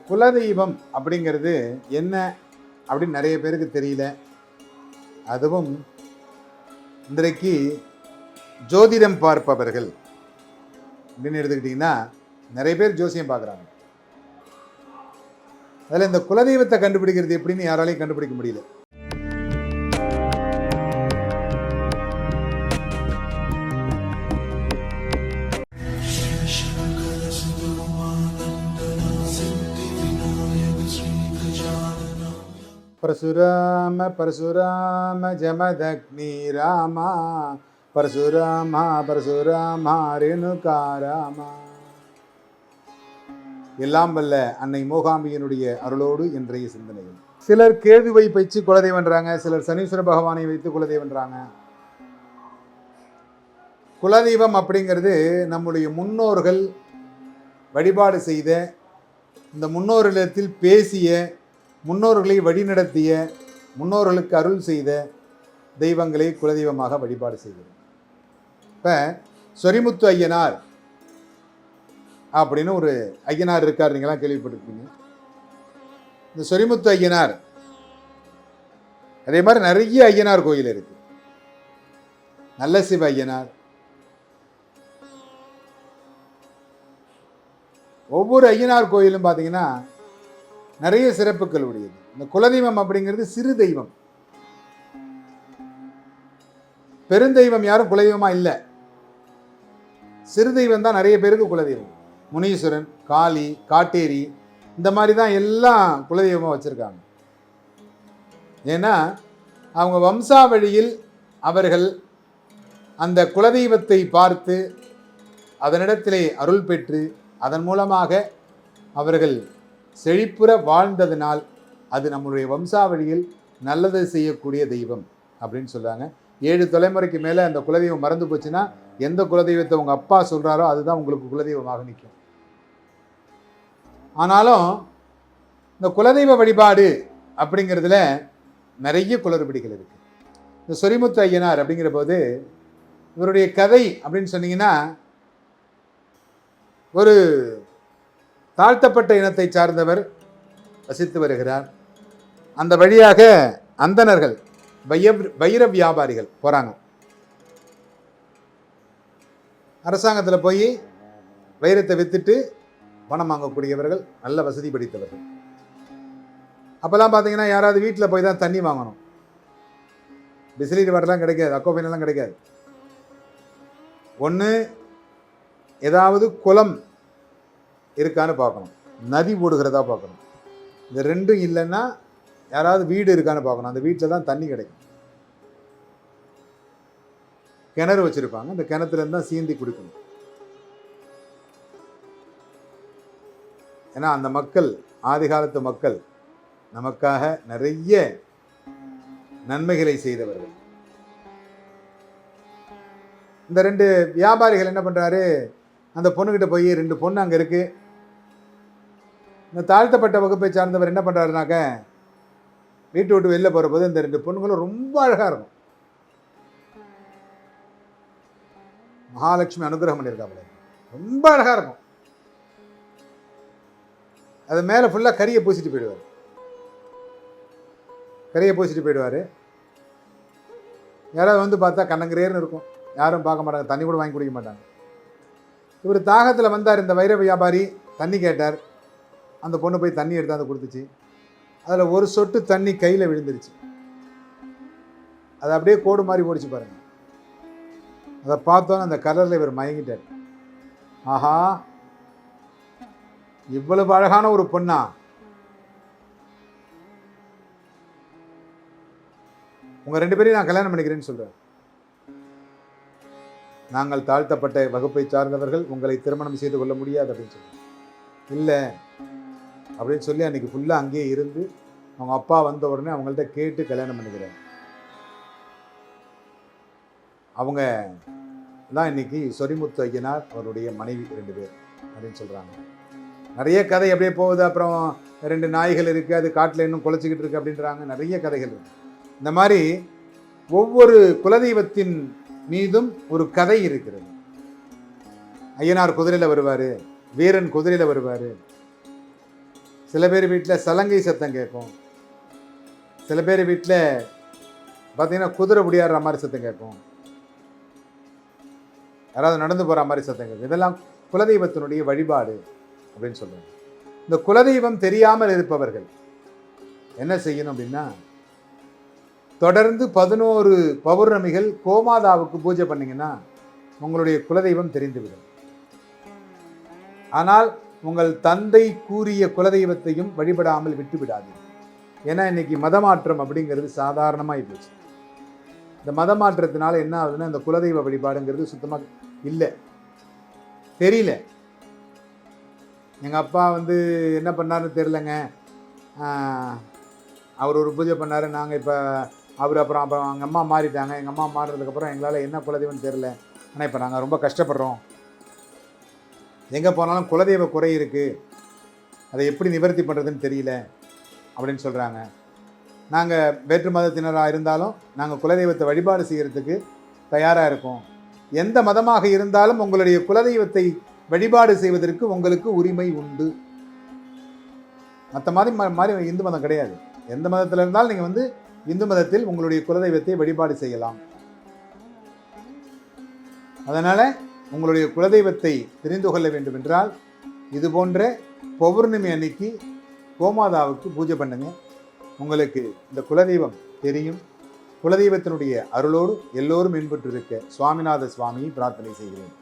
குலதெய்வம் அப்படிங்கிறது என்ன அப்படின்னு நிறைய பேருக்கு தெரியல. அதுவும் இன்றைக்கு ஜோதிடம் பார்ப்பவர்கள் அப்படின்னு எடுத்துக்கிட்டிங்கன்னா நிறைய பேர் ஜோசியம் பார்க்குறாங்க. அதில் இந்த குலதெய்வத்தை கண்டுபிடிக்கிறது எப்படின்னு யாராலையும் கண்டுபிடிக்க முடியல. பரசுராம பரசுராம ஜமதக்னி ராமா பரசுராமா பரசுராமா ரேணுகாராமா. எல்லாம் வல்ல அன்னை மூகாம்பியினுடைய அருளோடு இன்றைய சிந்தனைகள். சிலர் கேதுவை வைத்து குலதெய்வன்றாங்க, சிலர் சனீஸ்வர பகவானை வைத்து குலதெய்வன்றாங்க. குலதெய்வம் அப்படிங்கிறது நம்முடைய முன்னோர்கள் வழிபாடு செய்த, இந்த முன்னோர்களிடத்தில் பேசிய, முன்னோர்களை வழிநடத்திய, முன்னோர்களுக்கு அருள் செய்த தெய்வங்களை குலதெய்வமாக வழிபாடு செய்கிறது. இப்போ சொரிமுத்து ஐயனார் அப்படின்னு ஒரு ஐயனார் இருக்கார், நீங்களாம் கேள்விப்பட்டிருக்கீங்க. இந்த சொரிமுத்து ஐயனார், அதே மாதிரி நிறைய ஐயனார் கோயில் இருக்கு. நல்ல சிவ ஐயனார், ஒவ்வொரு ஐயனார் கோயிலும் பார்த்தீங்கன்னா நிறைய சிறப்புகள் உடையது. இந்த குலதெய்வம் அப்படிங்கிறது சிறு தெய்வம். பெருந்தெய்வம் யாரும் குலதெய்வமா இல்லை, சிறு தெய்வம் தான் நிறைய பேருக்கு குலதெய்வம். முனீஸ்வரன், காளி, காட்டேரி, இந்த மாதிரி தான் எல்லாம் குலதெய்வமாக வச்சுருக்காங்க. ஏன்னா அவங்க வம்சாவழியில் அவர்கள் அந்த குலதெய்வத்தை பார்த்து அதனிடத்திலே அருள் பெற்று அதன் மூலமாக அவர்கள் செழிப்புற வாழ்ந்ததினால் அது நம்முடைய வம்சாவழியில் நல்லது செய்யக்கூடிய தெய்வம் அப்படின்னு சொல்கிறாங்க. 7 தலைமுறைக்கு மேலே அந்த குலதெய்வம் மறந்து போச்சுன்னா எந்த குலதெய்வத்தை உங்கள் அப்பா சொல்கிறாரோ அதுதான் உங்களுக்கு குலதெய்வமாக நிற்கும். ஆனாலும் இந்த குலதெய்வ வழிபாடு அப்படிங்கிறதுல நிறைய குளறுபடிகள் இருக்குது. இந்த சொரிமுத்து ஐயனார் அப்படிங்கிற போது இவருடைய கதை அப்படின்னு சொன்னீங்கன்னா, ஒரு தாழ்த்தப்பட்ட இனத்தை சார்ந்தவர் வசித்து வருகிறார். அந்த வழியாக அந்தணர்கள், வைர வியாபாரிகள் போகிறாங்க. அரசாங்கத்தில் போய் வைரத்தை விற்றுட்டு பணம் வாங்கக்கூடியவர்கள், நல்ல வசதி படித்தவர்கள். அப்போல்லாம் பார்த்தீங்கன்னா யாராவது வீட்டில் போய் தான் தண்ணி வாங்கணும். பிஸ்லரி வாட்டர்லாம் கிடைக்காது, அக்கோபைனெல்லாம் கிடைக்காது. ஒன்று ஏதாவது குளம் இருக்கான்னு பார்க்கணும், நதி ஓடுகிறதா பார்க்கணும். இந்த ரெண்டும் இல்லைன்னா யாராவது வீடு இருக்கான்னு பார்க்கணும். அந்த வீட்டில் தான் தண்ணி கிடைக்கும். கிணறு வச்சுருப்பாங்க, அந்த கிணத்துலேருந்து தான் சீந்தி குடிக்கணும். ஏன்னா அந்த மக்கள், ஆதி காலத்து மக்கள், நமக்காக நிறைய நன்மைகளை செய்தவர்கள். இந்த 2 வியாபாரிகள் என்ன பண்ணுறாரு, அந்த பொண்ணுக்கிட்ட போய் 2 பொண்ணு அங்கே இருக்குது. இந்த தாழ்த்தப்பட்ட வகுப்பை சார்ந்தவர் என்ன பண்ணுறாருனாக்க, வீட்டு விட்டு வெளில போகிற போது இந்த 2 பொண்ணுங்களும் ரொம்ப அழகாக இருக்கும். மகாலட்சுமி அனுகிரகம் பண்ணியிருக்காப்புல, ரொம்ப அழகாக இருக்கும். அது மேலே ஃபுல்லாக கரியை பூசிட்டு போயிடுவார். யாராவது வந்து பார்த்தா கண்ணங்கரேர்னு இருக்கும், யாரும் பார்க்க மாட்டாங்க, தண்ணி கூட வாங்கி குடிக்க மாட்டாங்க. இவர் தாகத்தில் வந்தார், இந்த வைர வியாபாரி தண்ணி கேட்டார். அந்த பொண்ணு போய் தண்ணி எடுத்தாந்து கொடுத்துச்சு. அதில் ஒரு சொட்டு தண்ணி கையில் விழுந்துருச்சு. அது அப்படியே கோடு மாதிரி ஓடிச்சு பாருங்கள். அதை பார்த்தோன்னு அந்த கலரில் இவர் மயங்கிட்டார். ஆஹா, இவ்வளவு அழகான ஒரு பொண்ணா, உங்கள் 2 பேரையும் நான் கல்யாணம் பண்ணிக்கிறேன்னு சொல்கிறேன். நாங்கள் தாழ்த்தப்பட்ட வகுப்பை சார்ந்தவர்கள், உங்களை திருமணம் செய்து கொள்ள முடியாது அப்படின்னு சொல்லி, இல்லை அப்படின்னு சொல்லி அன்றைக்கி ஃபுல்லாக அங்கேயே இருந்து அவங்க அப்பா வந்த உடனே அவங்கள்ட்ட கேட்டு கல்யாணம் பண்ணிக்கிறார். அவங்க தான் இன்றைக்கி சொரிமுத்து ஐயனார், அவருடைய மனைவி 2 பேர் அப்படின்னு சொல்கிறாங்க. நிறைய கதை அப்படியே போகுது. அப்புறம் 2 நாய்கள் இருக்குது, அது காட்டில் இன்னும் குலைச்சிக்கிட்டு இருக்குது அப்படின்றாங்க. நிறைய கதைகள் இருக்குது. இந்த மாதிரி ஒவ்வொரு குலதெய்வத்தின் மீதும் ஒரு கதை இருக்கிறது. ஐயனார் குதிரையில் வருவார், வீரன் குதிரையில் வருவார், சில பேர் வீட்டில் சலங்கை சத்தம் கேட்கும். சில பேர் வீட்டில் பார்த்தீங்கன்னா குதிரை முடியாடுற மாதிரி சத்தம் கேட்கும். யாராவது நடந்து போகிற மாதிரி சத்தம் கேட்கும். இதெல்லாம் குலதெய்வத்தினுடைய வழிபாடு அப்படின்னு சொல்லுவாங்க. இந்த குலதெய்வம் தெரியாமல் இருப்பவர்கள் என்ன செய்யணும் அப்படின்னா, தொடர்ந்து 11 பௌர்ணமிகள் கோமாதாவுக்கு பூஜை பண்ணிங்கன்னா உங்களுடைய குலதெய்வம் தெரிந்துவிடும். ஆனால் உங்கள் தந்தை கூறிய குலதெய்வத்தையும் வழிபடாமல் விட்டு விடாதீர்கள். ஏன்னா இன்னைக்கு மதமாற்றம் அப்படிங்கிறது சாதாரணமாக போச்சு. இந்த மதமாற்றத்தினால என்ன ஆகுதுன்னா, இந்த குலதெய்வ வழிபாடுங்கிறது சுத்தமாக இல்லை, தெரியல. எங்கள் அப்பா என்ன பண்ணாருன்னு தெரிலங்க. அவர் ஒரு பூஜை பண்ணார். நாங்கள் இப்போ அப்புறம் எங்கள் அம்மா மாறிட்டாங்க. எங்கள் அம்மா மாறினதுக்கப்புறம் எங்களால் என்ன குலதெய்வம்னு தெரில. ஆனால் இப்போ நாங்கள் ரொம்ப கஷ்டப்படுறோம். எங்கே போனாலும் குலதெய்வ குறை இருக்குது, அதை எப்படி நிவர்த்தி பண்ணுறதுன்னு தெரியல அப்படின்னு சொல்கிறாங்க. நாங்கள் வேற்று மதத்தினராக இருந்தாலும் நாங்கள் குலதெய்வத்தை வழிபாடு செய்கிறதுக்கு தயாராக இருக்கோம். எந்த மதமாக இருந்தாலும் உங்களுடைய குலதெய்வத்தை வழிபாடு செய்வதற்கு உங்களுக்கு உரிமை உண்டு. மற்ற மாதிரி இந்து மதம் கிடையாது. எந்த மதத்தில் இருந்தாலும் நீங்கள் இந்து மதத்தில் உங்களுடைய குலதெய்வத்தை வழிபாடு செய்யலாம். அதனால் உங்களுடைய குலதெய்வத்தை தெரிந்து கொள்ள வேண்டும் என்றால் இது போன்ற பௌர்ணமி அன்னைக்கு கோமாதாவுக்கு பூஜை பண்ணுங்க. உங்களுக்கு இந்த குலதெய்வம் தெரியும். குலதெய்வத்தினுடைய அருளோடு எல்லோரும் இன்புற்றிருக்க சுவாமிநாத சுவாமியை பிரார்த்தனை செய்கிறேன்.